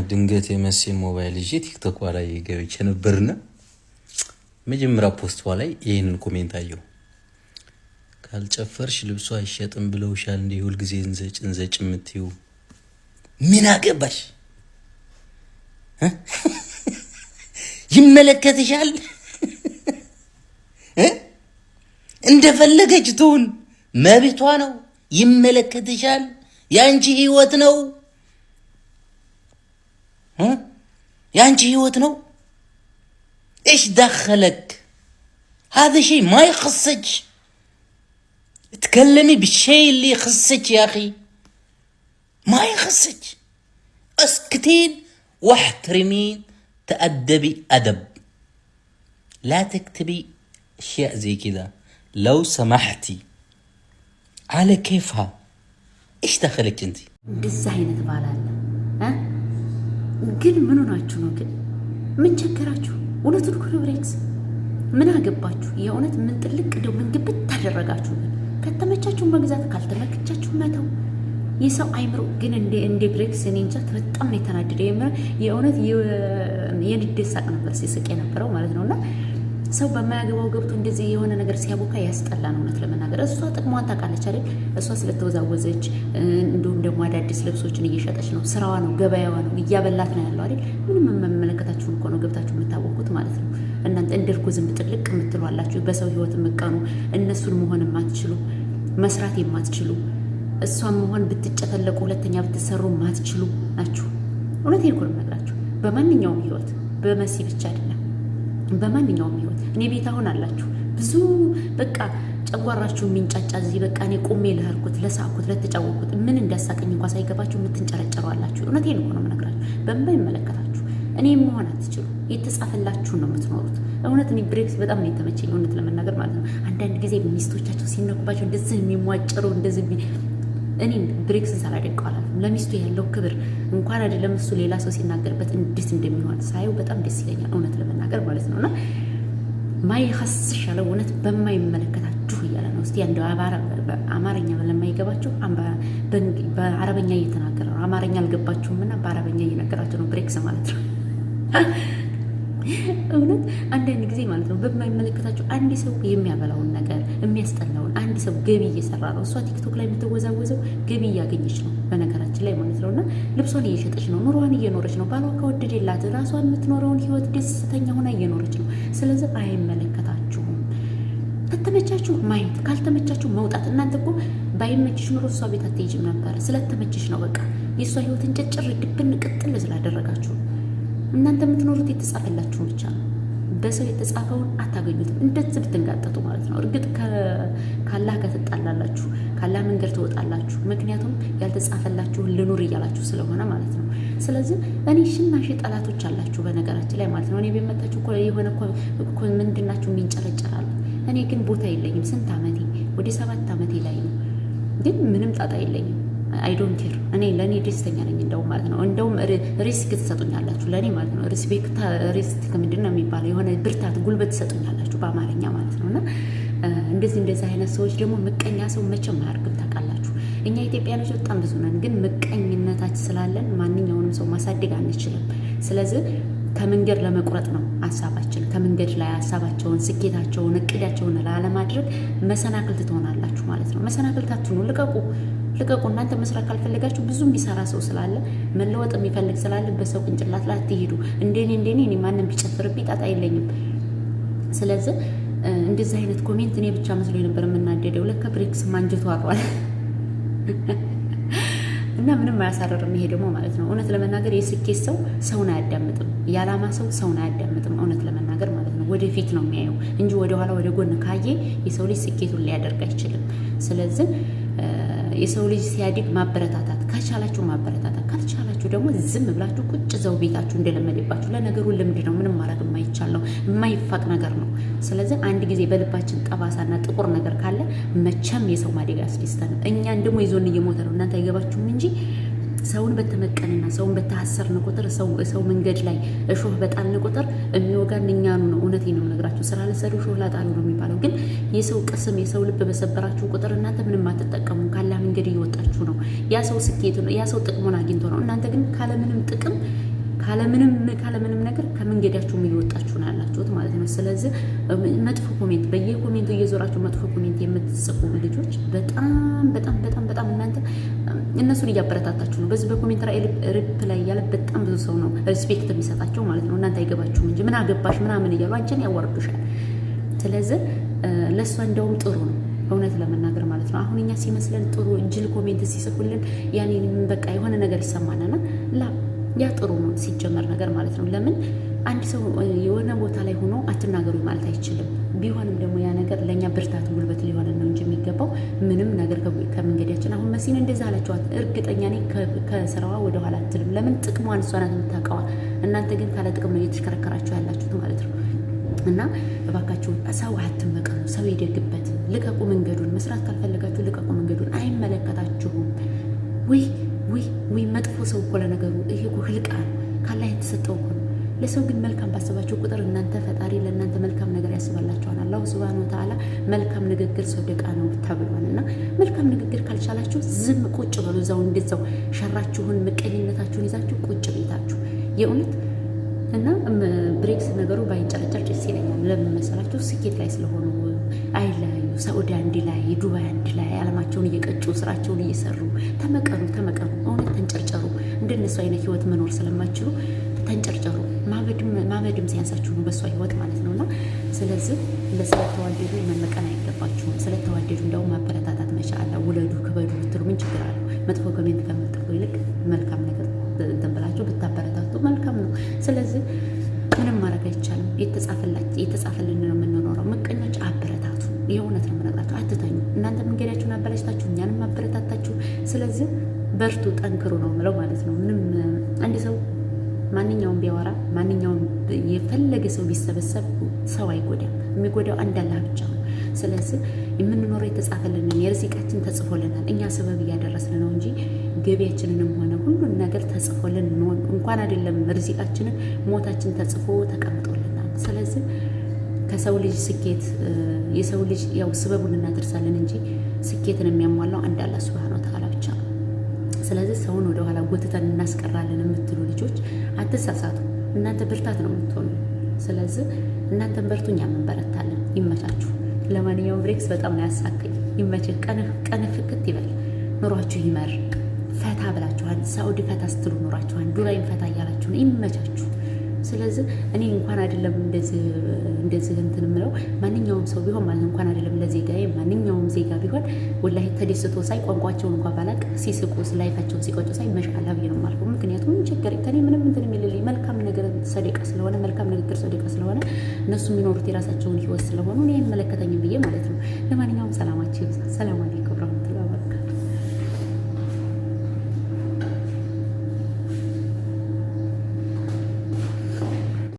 ድንገት የመሲ ሞባይል ይዤ ቲክቶክ ላይ ገብቼ ነበርና መጀመሪያ ፖስት ላይ ይሄንን ኮሜንት አየሁ። ካልጨፈርሽ ልብሷ አይሸጥም ብለውሻል እንዴ? ሁሉ ጊዜ እንዘጭ የምትዩ ምን አገባሽ? ይመለከትሻል። እንደፈለገች ትሁን መብቷ ነው። ይመለከትሻል። ያንቺ ህይወት ነው። ያንቺ ህይወት ነው። ايش دخلك؟ هذا شيء ما يخصك. تكلمي بالشيء اللي يخصك يا اخي، ما يخصك. اسكتين واحترمين، تأدبي أدب. لا تكتبي اشياء زي كذا لو سمحتي، على كيفها. ايش دخلك انت؟ بالزينة تبالالا ግን ምን ሆናችሁ ነው? ግን ምን ቸገራችሁ? እውነቱን እኮ ብሬክስ ምን አገባችሁ? የእውነት ምን ጥልቅ እንደው ምን ግብት ታደረጋችሁ? ከተመቻችሁ መግዛት፣ ካልተመቻችሁ መተው። የሰው አይምሮ ግን እንደ ብሬክስ እኔ እንጃ በጣም ነው የተናደደ። የእውነት የንዴት ሳቅ ነበር ሲስቅ የነበረው ማለት ነውና ሰው በማያገባው ገብቶ እንደዚህ የሆነ ነገር ሲያቦካ ያስጠላል። እውነት ለመናገር እሷ ጥቅሟን ታውቃለች አይደል? እሷ ስለተወዛወዘች እንዲሁም ደግሞ አዳዲስ ልብሶችን እየሸጠች ነው። ስራዋ ነው፣ ገበያዋ ነው፣ እያበላት ነው ያለው አይደል? ምንም የማይመለከታችሁን እኮ ነው ገብታችሁ የምታወቁት ማለት ነው። እናንተ እንደርኩ ዝም ጥልቅ የምትሏላችሁ፣ በሰው ህይወት የምትቀኑ፣ እነሱን መሆን የማትችሉ፣ መስራት የማትችሉ፣ እሷን መሆን ብትጨፈለቁ ሁለተኛ ብትሰሩ የማትችሉ ናችሁ። እውነቴን እኮ ነው የምነግራችሁ። በማንኛውም ህይወት በመሲ ብቻ አይደለም፣ በማንኛውም ህይወት እኔ ቤት አሁን አላችሁ ብዙ በቃ ጨጓራችሁ የሚንጫጫ እዚህ በቃ እኔ ቆሜ ለህርኩት ለሳኩት ለተጫወኩት ምን እንዳሳቀኝ እንኳን ሳይገባችሁ የምትንጨረጨሩ አላችሁ። እውነቴን እኮ ነው የምነግራችሁ። በማይመለከታችሁ እኔ መሆን አትችሉ። የተጻፈላችሁ ነው የምትኖሩት። እውነት እኔ ብሬክስ በጣም ነው የተመቸኝ እውነት ለመናገር ማለት ነው። አንዳንድ ጊዜ ሚስቶቻቸው ሲነኩባቸው እንደዚህ የሚሟጨሩ እንደዚህ እኔ ብሬክስን ሳላደንቀው አላልኩም። ለሚስቱ ያለው ክብር እንኳን አይደለም እሱ ሌላ ሰው ሲናገርበት እንዴት እንደሚሆን ሳየው በጣም ደስ ይለኛል እውነት ለመናገር ማለት ነውና ማይሐስሽ ያለው እውነት በማይመለከታችሁ እያለ ነው። እስቲ እንደው አማርኛ ለማይገባችሁ በአረበኛ እየተናገረ ነው። አማርኛ አልገባችሁምና በአረበኛ እየነገራችሁ ነው ብሬክስ ማለት ነው። እውነት አንዳንድ ጊዜ ማለት ነው በማይመለከታችሁ አንድ ሰው የሚያበላውን ነገር የሚያስጠላውን አንድ ሰው ገቢ እየሰራ ነው። እሷ ቲክቶክ ላይ የምትወዛወዘው ገቢ እያገኘች ነው በነገራችን ላይ ማለት ነውና ልብሷን እየሸጠች ነው፣ ኑሮዋን እየኖረች ነው። ባሏ ከወደደላት ራሷን የምትኖረውን ህይወት ደስተኛ ሆና እየኖረች ነው። ስለዚህ አይመለከታችሁም። ከተመቻችሁ ማየት፣ ካልተመቻችሁ መውጣት። እናንተ እኮ ባይመችሽ ኑሮ እሷ ቤት አትሄጂም ነበር። ስለተመችሽ ነው በቃ የእሷ ህይወትን ጭጭር ድብን ቅጥል ስላደረጋችሁ እናንተ የምትኖሩት የተጻፈላችሁ ብቻ ነው። በሰው የተጻፈውን አታገኙትም። እንደዚህ ብትንጋጠጡ ማለት ነው። እርግጥ ካላህ ከተጣላላችሁ ካላህ መንገድ ትወጣላችሁ። ምክንያቱም ያልተጻፈላችሁን ልኑር እያላችሁ ስለሆነ ማለት ነው። ስለዚህ እኔ ሽናሽ ጠላቶች አላችሁ በነገራችን ላይ ማለት ነው። እኔ በመጣችሁ እኮ የሆነ እኮ ምንድናችሁ የሚንጨረጨራሉ። እኔ ግን ቦታ የለኝም። ስንት ዓመቴ ወደ 7 ዓመቴ ላይ ነው። ግን ምንም ጣጣ የለኝም። አይ ዶንት ኬር። እኔ ለኔ ደስተኛ ነኝ እንደው ማለት ነው። እንደውም ሪስክ ትሰጡኛላችሁ ለኔ ማለት ነው። ሪስፔክት ሪስክ ምንድነው የሚባለው? የሆነ ብርታት ጉልበት ትሰጡኛላችሁ በአማርኛ ማለት ነውና እንደዚህ አይነት ሰዎች ደግሞ ምቀኛ ሰው መቼም አያርግም ታውቃላችሁ። እኛ ኢትዮጵያኖች በጣም ብዙ ነን፣ ግን ምቀኝነታችን ስላለን ማንኛውንም ሰው ማሳደግ አንችልም። ስለዚህ ከመንገድ ለመቁረጥ ነው ሐሳባችን። ከመንገድ ላይ ሐሳባቸውን፣ ስኬታቸውን፣ እቅዳቸውን ላለማድረግ መሰናክል ትሆናላችሁ ማለት ነው። መሰናክል ታትኑ፣ ልቀቁ። እናንተ መስራት ካልፈለጋችሁ ብዙ የሚሰራ ሰው ስላለ መለወጥ የሚፈልግ ስላለ በሰው ቅንጭላት ላይ አትሄዱ። እንደኔ እኔ ማንም ቢጨፍርብኝ ጣጣ የለኝም። ስለዚህ እንደዚህ አይነት ኮሜንት እኔ ብቻ መስሎ ነበር የምናደደው። ለካ ብሬክስ ማንጀቱ አሯል እና ምንም አያሳረርም። ይሄ ደግሞ ማለት ነው እውነት ለመናገር የስኬት ሰው ሰውን አያዳምጥም። የዓላማ ሰው ሰውን አያዳምጥም። እውነት ለመናገር ማለት ነው ወደፊት ነው የሚያየው እንጂ ወደኋላ ወደ ጎን ካየ የሰው ልጅ ስኬቱን ሊያደርግ አይችልም። ስለዚህ የሰው ልጅ ሲያድግ ማበረታታት ከቻላችሁ ማበረታታት፣ ካልቻላችሁ ደግሞ ዝም ብላችሁ ቁጭ ዘው ቤታችሁ እንደለመደባችሁ። ለነገሩ ልምድ ነው፣ ምንም ማድረግ የማይቻል ነው፣ የማይፋቅ ነገር ነው። ስለዚህ አንድ ጊዜ በልባችን ጠባሳና ጥቁር ነገር ካለ መቼም የሰው ማደግ ያስደስተን። እኛን ደግሞ ይዞን እየሞተ ነው። እናንተ አይገባችሁም እንጂ ሰውን በተመቀንና ሰውን በተሐሰርን ቁጥር ሰው መንገድ ላይ እሾህ በጣልን ቁጥር የሚወጋን እኛኑ ነው። እውነቴን ነው የምነግራችሁ። ስራ ለሰሩ እሾህ ላጣሉ ነው የሚባለው። ግን የሰው ቅስም የሰው ልብ በሰበራችሁ ቁጥር እናንተ ምንም አትጠቀሙም። ካላ መንገድ እየወጣችሁ ነው። ያ ሰው ስኬቱ ነው፣ ያ ሰው ጥቅሙን አግኝቶ ነው። እናንተ ግን ካለ ምንም ጥቅም ካለምንም ነገር ከመንገዳችሁ እየወጣችሁ ነው ያላችሁት ማለት ነው። ስለዚህ መጥፎ ኮሜንት በየኮሜንቱ እየዞራችሁ መጥፎ ኮሜንት የምትጽፉ ልጆች በጣም እናንተ እነሱን እያበረታታችሁ ነው። በዚህ በኮሜንት ሪፕላይ እያለ በጣም ብዙ ሰው ነው ሪስፔክት የሚሰጣቸው ማለት ነው። እናንተ አይገባችሁም እንጂ ምን አገባሽ ምናምን እያሉ አንቺን ያዋርዱሻል። ስለዚህ ለእሷ እንደውም ጥሩ ነው እውነት ለመናገር ማለት ነው። አሁን እኛ ሲመስለን ጥሩ ጅል ኮሜንት ሲጽፉልን ያኔ በቃ የሆነ ነገር ይሰማናልና ያ ጥሩ ነው ሲጀመር ነገር ማለት ነው። ለምን አንድ ሰው የሆነ ቦታ ላይ ሆኖ አትናገሩ ማለት አይችልም። ቢሆንም ደግሞ ያ ነገር ለእኛ ብርታት ጉልበት ሊሆነን ነው እንጂ የሚገባው ምንም ነገር ከመንገዳችን አሁን መሲን እንደዛ አላቸዋት። እርግጠኛ ነኝ ከስራዋ ወደኋላ አትልም። ለምን ጥቅሟን እሷ ናት የምታውቀዋ። እናንተ ግን ካለ ጥቅም ነው እየተሽከረከራችሁ ያላችሁት ማለት ነው። እና እባካችሁ ሰው አትመቀኑ፣ ሰው ይደግበት፣ ልቀቁ መንገዱን። መስራት ካልፈለጋችሁ ልቀቁ መንገዱን፣ አይመለከታችሁም። ወይ መጥፎ ሰው እኮ ለነገሩ ይሄ እኮ ህልቃ ካላህ የተሰጠው እኮ ነው። ለሰው ግን መልካም ባሰባችሁ ቁጥር እናንተ ፈጣሪ ለእናንተ መልካም ነገር ያስባላችኋል። አላሁ ሱብሃነሁ ወተዓላ መልካም ንግግር ሰደቃ ነው ተብሏል። እና መልካም ንግግር ካልቻላችሁ ዝም ቁጭ በሉ፣ እዛው እንደዛው ሸራችሁን ምቀኝነታችሁን ይዛችሁ ቁጭ ቤታችሁ የእውነት እና ብሬክስ ነገሩ ባይንጨረጨር ደስ ይለኛል። ለምን መሰላችሁ? ስኬት ላይ ስለሆኑ አይለያዩ። ሳኡዲ አንድ ላይ፣ ዱባይ አንድ ላይ አለማቸውን እየቀጩ ስራቸውን እየሰሩ ተመቀኑ። እውነት ተንጨርጨሩ። እንደነሱ አይነት ህይወት መኖር ስለማችሉ ተንጨርጨሩ። ማበድም ሲያንሳችሁ ነው በሷ ህይወት ማለት ነው። እና ስለዚህ ስለተዋደዱ መመቀን አይገባችሁም። ስለተዋደዱ እንደውም ማበረታታት መቻላ። ውለዱ ክበዱ ብትሉ ምን ችግር አለው? መጥፎ ኮሜንት ከምትጽፉ ይልቅ መልካም ነገር እንትን ብላችሁ ብታበረታቱ መልካም ነው። ስለዚህ ምንም ማድረግ አይቻልም። የተጻፈልን ነው የምንኖረው። ምቀኞች አበረታቱ። የእውነት ነው የምነግራችሁ። አትተኙ። እናንተ መንገዳችሁን አበላሽታችሁ እኛንም አበረታታችሁ። ስለዚህ በርቱ፣ ጠንክሩ ነው የምለው ማለት ነው። ምንም አንድ ሰው ማንኛውም ቢያወራ ማንኛውም የፈለገ ሰው ቢሰበሰብ ሰው አይጎዳም። የሚጎዳው አንድ አላህ ብቻ ነው። ስለዚህ የምንኖረው የተጻፈልንን የርዚቃችን ተጽፎልናል። እኛ ሰበብ እያደረስን ነው እንጂ ገቢያችንንም ሆነ ሁሉን ነገር ተጽፎልን እንኳን አይደለም ርዚቃችንን ሞታችን ተጽፎ ተቀምጦልናል። ስለዚህ ከሰው ልጅ ስኬት የሰው ልጅ ያው ስበቡን እናደርሳለን እንጂ ስኬትን የሚያሟላው አንድ አላህ ሱብሃነሁ ወተዓላ ብቻ ነው። ስለዚህ ሰውን ወደኋላ ጎትተን እናስቀራለን የምትሉ ልጆች አትሳሳቱ። እናንተ ብርታት ነው የምትሆኑ። ስለዚህ እናንተን በርቱ፣ እኛም እንበረታለን። ይመቻችሁ። ለማንኛውም ብሬክስ በጣም ነው ያሳቀኝ። ይመችህ። ቀን ፍክት ይበል፣ ኑሯችሁ ይመር። ፈታ ብላችኋል። ሳኡዲ ፈታ ስትሉ ኑሯችኋል። ዱባይም ፈታ እያላችሁ ይመቻችሁ። ስለዚህ እኔ እንኳን አይደለም እንደዚህ እንትን የምለው ማንኛውም ሰው ቢሆን ማለት እንኳን አይደለም ለዜጋዬ ማንኛውም ዜጋ ቢሆን ወላሂ ተደስቶ ሳይ ቋንቋቸውን እንኳን ባላቅ ሲስቁ ላይፋቸውን ሲቆጩ ሳይ መሻአላ ብዬ ነው የማልፈው። ምክንያቱም ችግር ከኔ ምንም እንትን የሚልልኝ መልካም ነገር ሰደቃ ስለሆነ መልካም ንግግር ሰደቃ ስለሆነ እነሱ የሚኖሩት የራሳቸውን ህይወት ስለሆኑ እኔ አይመለከተኝም ብዬ ማለት ነው። ለማንኛውም ሰላማችሁ ይብዛ። ሰላም አለይኩም።